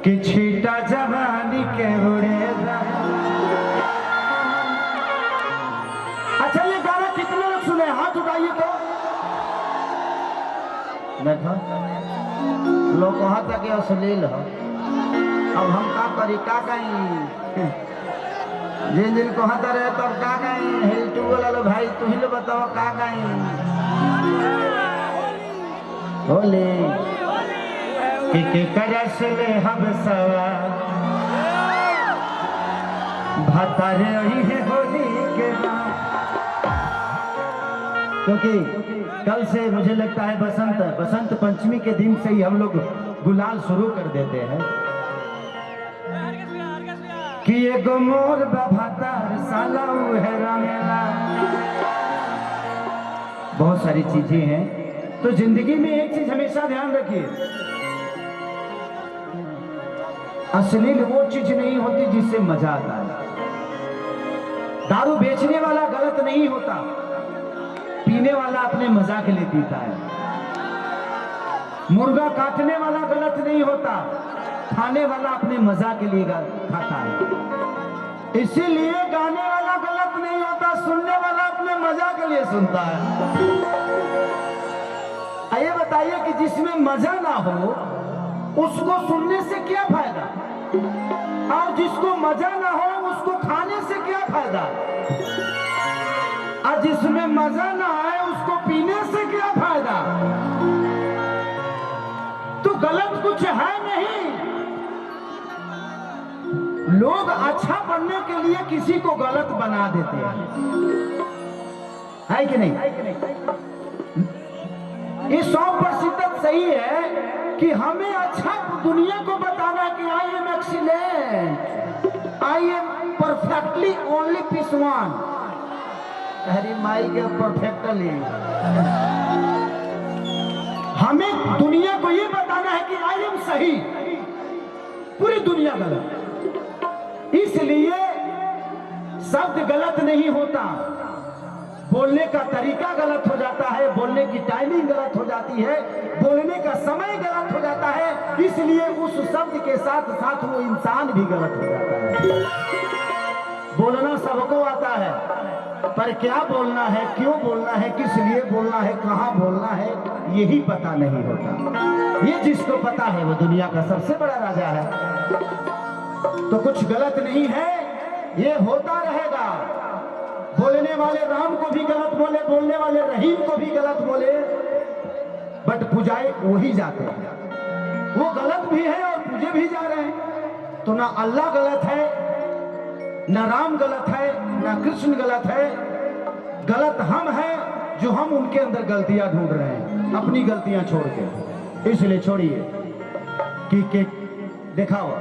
कि छीटा जवानी के उड़ेगा। अच्छा ये गाना कितने लोग सुने, हाथ उठाइए तो। देखो लोग कहा था कि अश्लील हो, अब हम का करी, का कहीं जिन दिन कहता रहे तब का कहीं हिल टू बोला लो भाई, तू ही लो बताओ का कहीं होली के करस ले हम सवार भतारे वही है होली के बाद। क्योंकि कल से मुझे लगता है बसंत पंचमी के दिन से ही हम लोग गुलाल शुरू कर देते हैं कि एगो मोर बभातार साला है रंगला। बहुत सारी चीजें हैं, तो जिंदगी में एक चीज हमेशा ध्यान रखिए, अश्लील वो चीज नहीं होती जिससे मजा आता है। दारू बेचने वाला गलत नहीं होता, पीने वाला अपने मजा के लिए पीता है। मुर्गा काटने वाला गलत नहीं होता, खाने वाला अपने मजा के लिए खाता है। इसीलिए गाने वाला गलत नहीं होता, सुनने वाला अपने मजा के लिए सुनता है। आइए बताइए कि जिसमें मजा ना हो उसको सुनने से क्या फायदा, और जिसको मजा ना हो उसको खाने से क्या फायदा, और जिसमें मजा ना आए उसको पीने से क्या फायदा। तो गलत कुछ है नहीं। लोग अच्छा बनने के लिए किसी को गलत बना देते हैं, है कि नहीं? ये 100% सही है कि हमें अच्छा दुनिया को बताना है कि I am excellent, I am perfectly only piece one. हरी माई के परफेक्टली हमें दुनिया को ये बताना है कि आई एम सही, पूरी दुनिया गलत। इसलिए शब्द गलत नहीं होता, बोलने का तरीका गलत हो जाता है, बोलने की टाइमिंग गलत हो जाती है, बोलने का समय गलत हो जाता है, इसलिए उस शब्द के साथ साथ वो इंसान भी गलत हो जाता है। बोलना सबको आता है, पर क्या बोलना है, क्यों बोलना है, किस लिए बोलना है, कहाँ बोलना है, यही पता नहीं होता। ये जिसको पता है वो दुनिया का सबसे बड़ा राजा है। तो कुछ गलत नहीं है, ये होता रहेगा। बोलने वाले राम को भी गलत बोले, बोलने वाले रहीम को भी गलत बोले, बट पूजाए वही जाते हैं। वो गलत भी है और पूजे भी जा रहे हैं। तो ना अल्लाह गलत है, ना राम गलत है, ना कृष्ण गलत है, गलत हम हैं जो हम उनके अंदर गलतियां ढूंढ रहे हैं, अपनी गलतियां छोड़ के। इसलिए छोड़िए कि दिखाओ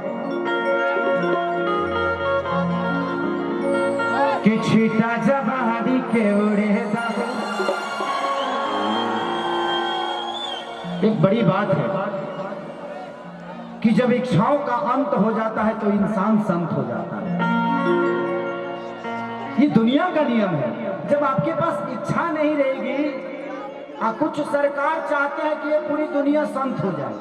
कि छीटा जवानी के उड़ेगा। एक बड़ी बात है कि जब इच्छाओं का अंत हो जाता है तो इंसान संत हो जाता है। ये दुनिया का नियम है। जब आपके पास इच्छा नहीं रहेगी, कुछ सरकार चाहते हैं कि ये पूरी दुनिया संत हो जाए,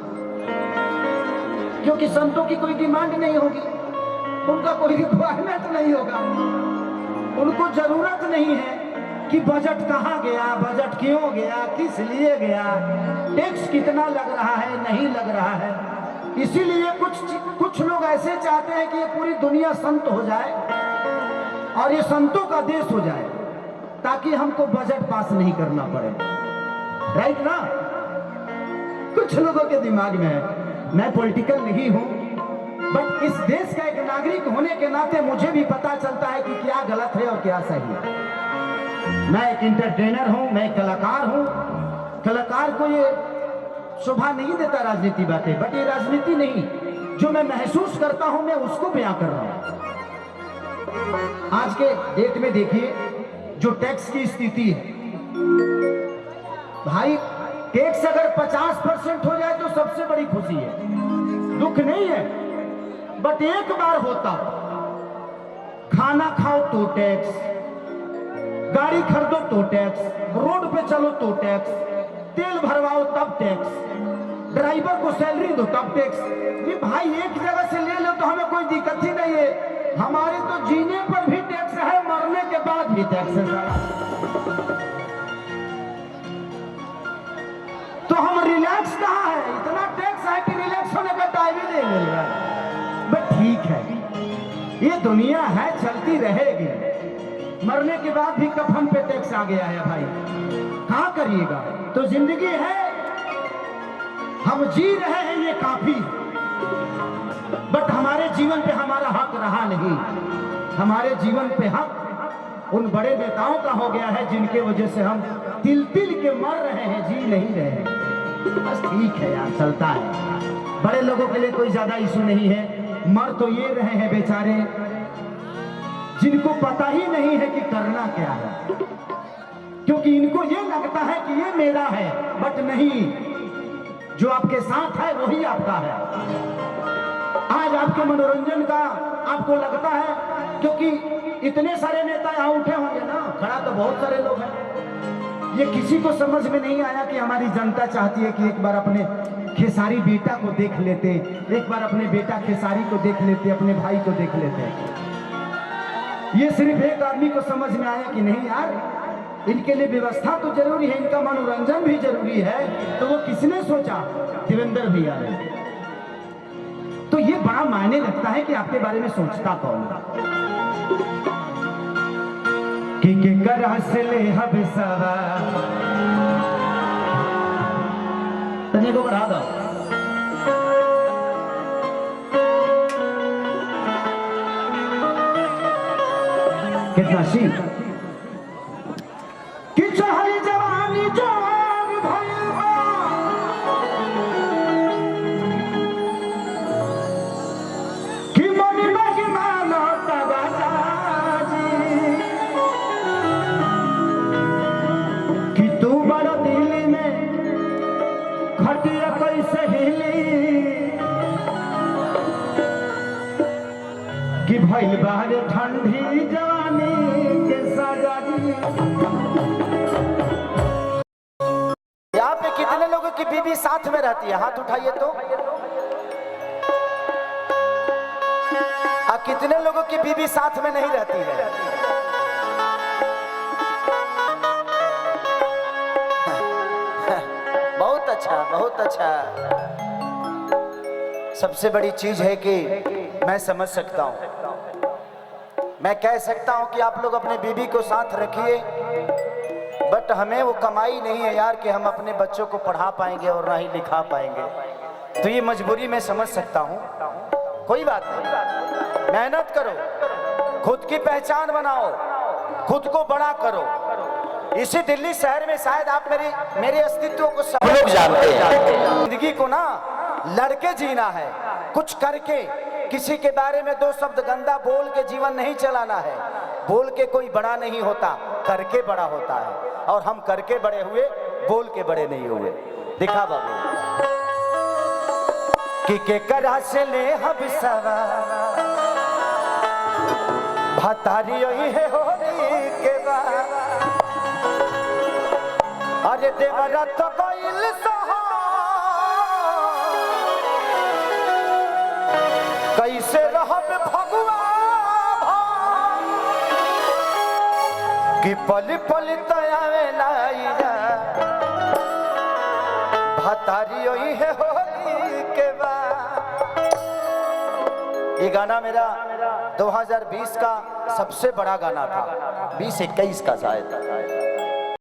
क्योंकि संतों की कोई डिमांड नहीं होगी, उनका कोई रिक्वायरमेंट नहीं होगा, उनको जरूरत नहीं है कि बजट कहाँ गया, बजट क्यों गया, किस लिए गया, टैक्स कितना लग रहा है, नहीं लग रहा है। इसीलिए कुछ लोग ऐसे चाहते हैं कि ये पूरी दुनिया संत हो जाए और ये संतों का देश हो जाए, ताकि हमको बजट पास नहीं करना पड़े। राइट ना? कुछ लोगों के दिमाग में है। मैं पॉलिटिकल नहीं हूं, बट इस देश का एक नागरिक होने के नाते मुझे भी पता चलता है कि क्या गलत है और क्या सही है। मैं एक एंटरटेनर हूं, मैं एक कलाकार हूं। कलाकार को ये शोभा नहीं देता राजनीति बातें, बट ये राजनीति नहीं, जो मैं महसूस करता हूं मैं उसको बयां कर रहा हूं। आज के डेट में देखिए जो टैक्स की स्थिति है, भाई टैक्स अगर 50% हो जाए तो सबसे बड़ी खुशी है, दुख नहीं है। बट एक बार होता, खाना खाओ तो टैक्स, गाड़ी खरीदो तो टैक्स, रोड पे चलो तो टैक्स, तेल भरवाओ तब टैक्स, ड्राइवर को सैलरी दो तब टैक्स। कि भाई एक जगह से ले लो तो हमें कोई दिक्कत ही नहीं है, हमारे तो जीने पर भी टैक्स है, मरने के बाद भी टैक्स है सारा। तो हम रिलैक्स कहाँ है? इतना टैक्स है कि रिलैक्स होने का टाइम ही नहीं मिल रहा है। बट ठीक है, ये दुनिया है, चलती रहेगी। मरने के बाद भी कफन पे टैक्स आ गया है भाई, कहाँ करिएगा? तो जिंदगी है, हम जी रहे हैं, ये काफी। बट हमारे जीवन पे हमारा हक रहा नहीं। हमारे जीवन पे हक उन बड़े नेताओं का हो गया है जिनके वजह से हम तिल तिल के मर रहे हैं, जी नहीं रहे हैं। बस ठीक है यार, चलता है। बड़े लोगों के लिए कोई ज्यादा इशू नहीं है। मर तो ये रहे हैं बेचारे जिनको पता ही नहीं है कि करना क्या है, क्योंकि इनको ये लगता है कि ये मेरा है, बट नहीं, जो आपके साथ है वही आपका है। आज आपके मनोरंजन का आपको लगता है, क्योंकि इतने सारे नेता यहाँ उठे होंगे ना, खड़ा तो बहुत सारे लोग हैं। ये किसी को समझ में नहीं आया कि हमारी जनता चाहती है कि एक बार अपने खेसारी बेटा को देख लेते, एक बार अपने बेटा खेसारी को देख लेते, अपने भाई को देख लेते। ये सिर्फ एक आदमी को समझ में आया कि नहीं यार, इनके लिए व्यवस्था तो जरूरी है, इनका मनोरंजन भी जरूरी है। तो वो किसने सोचा? देवेंद्र भैया ने। तो ये बड़ा मायने रखता है कि आपके बारे में सोचता कौन कि कर हंसले हब सवा तने को बढ़ा दो। कितना सी कि चाहे जवानी जवान भइल कि मन में मानो तबाजी कि तू बड़ा दिल में खटिया कैसे हिली कि भइल बाहर ठंडी जवानी के सजाजी। यहाँ पे कितने लोगों की बीवी साथ में रहती है? हाथ उठाइए तो। कितने लोगों की बीवी साथ में नहीं रहती है? बहुत अच्छा, बहुत अच्छा। सबसे बड़ी चीज है कि मैं समझ सकता हूं, मैं कह सकता हूं कि आप लोग अपने बीवी को साथ रखिए, बट हमें वो कमाई नहीं है यार कि हम अपने बच्चों को पढ़ा पाएंगे और ना ही लिखा पाएंगे। तो ये मजबूरी मैं समझ सकता हूं, कोई बात नहीं। मेहनत करो, खुद की पहचान बनाओ, खुद को बड़ा करो। इसी दिल्ली शहर में शायद आप मेरे अस्तित्व को सब लोग जानते हैं। जिंदगी को ना लड़के जीना है, कुछ करके। किसी के बारे में दो शब्द गंदा बोल के जीवन नहीं चलाना है। बोल के कोई बड़ा नहीं होता, करके बड़ा होता है। और हम करके बड़े हुए, बोल के बड़े नहीं हुए। दिखा बाबू कि करा से ले हम सवा भतारी है होली के बाद। अरे देवरा तो गइल सहा कैसे रहब भगवा कि पल पल तयावे लाइया भतारी है होली के बाद। ये गाना मेरा 2020 का सबसे बड़ा गाना था, 20-21 का शायद।